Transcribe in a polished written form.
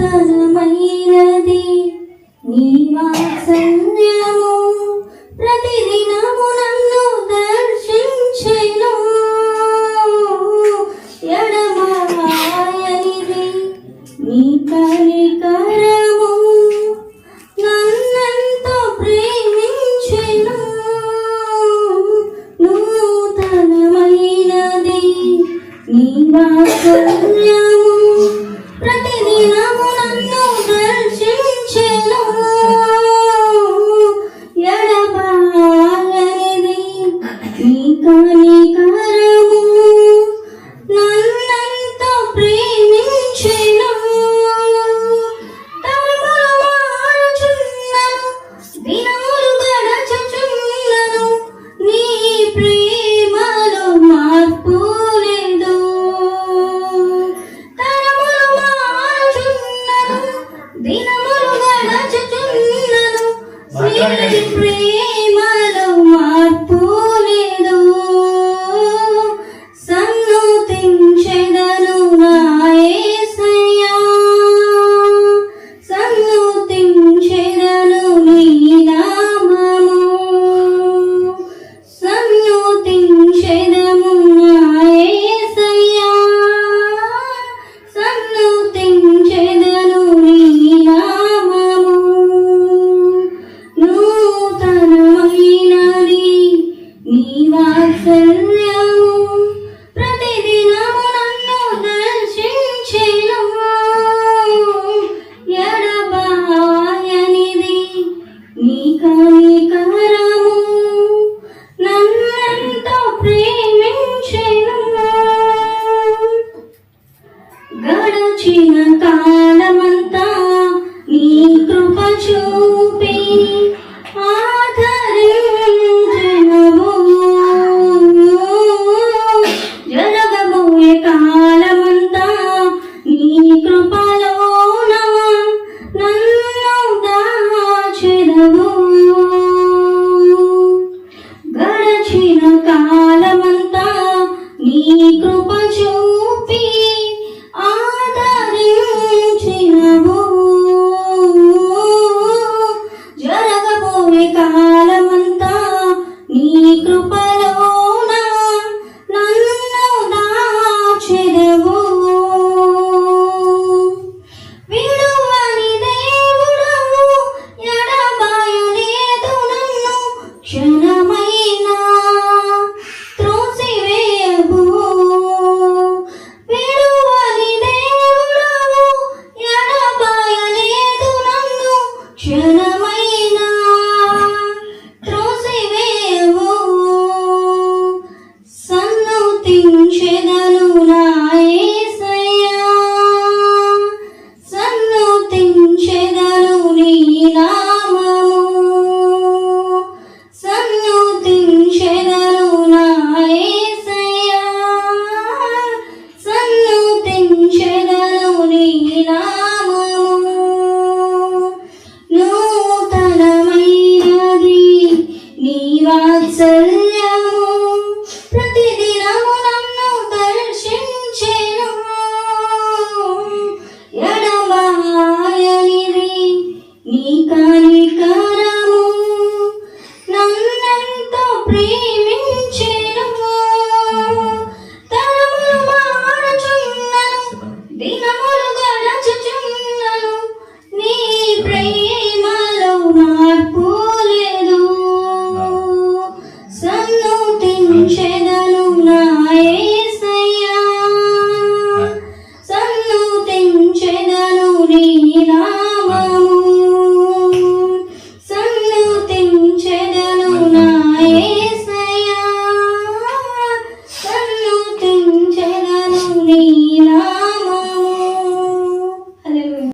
నూతనమైనది నీ వాత్సల్యము ప్రతిదినము నన్ను దర్శించెను ఎడబాయనిది నీ కనికరము నన్నెంతో ప్రేమించెను నూతనమైనది నీ వాత్సల్యము ప్రతిదినము నన్ను దర్శించెను ఎడబాయనిది నీ కనికరము నన్నెంతో ప్రేమించెను తరములు మారుచున్నను దినములు గడచుచున్నను నీ ప్రేమలో మార్పు లేదు తరములు మారుచున్నను దినములు గడచుచున్నను నీ ప్రేమలో మార్పు లేదు సన్నుతించెదను నా యేసయ్యా సన్నుతించెదను నీ నామము సన్నుతించెదము నా యేసయ్యా సన్నుతించెదను నీ నామము నూతనమైనది నీ వాత్సల్యము ప్రతిదినము నన్ను దర్శించెను ఎడబాయనిది నీ కనికరము నన్నెంతో ప్రేమించెను గడచిన కాలమంతా నీ కృప చూపి ఆదరించెనవు జరగబోయే కాలమంతా నీ కృపలోన నన్ను దాచెదవు గడచిన కాలమంతా నీ కృప చూపి ఆదరించినవు జరగబోయే కాలమంతా నీ కృపలోన నన్ను దాచెదవు విడువని దేవుడవు ఎడబాయలేదు నన్ను క్షణమైనా త్రోసివేయవు విడువని దేవుడవు ఎడబాయలేదు నన్ను క్షణమైనా త్రోసివేయవు సన్నుతించెదను నా యేసయ్యా సన్నుతించెదను నీ నామము సన్నుతించెదను నా యేసయ్యా సన్నుతించెదను నీ నామము నూతనమైనది నీ వాత్సల్యము ప్రతిదినము నన్ను దర్శించెను ఎడబాయనిది నీ కనికరము నన్నెంతో ప్రేమించెను తరములు మారుచున్నను దినములు గడచుచున్నను నీ ప్రేమలో మార్పు లేదు సన్నుతించెదను నా యేసయ్యా సన్నుతించెదను నీ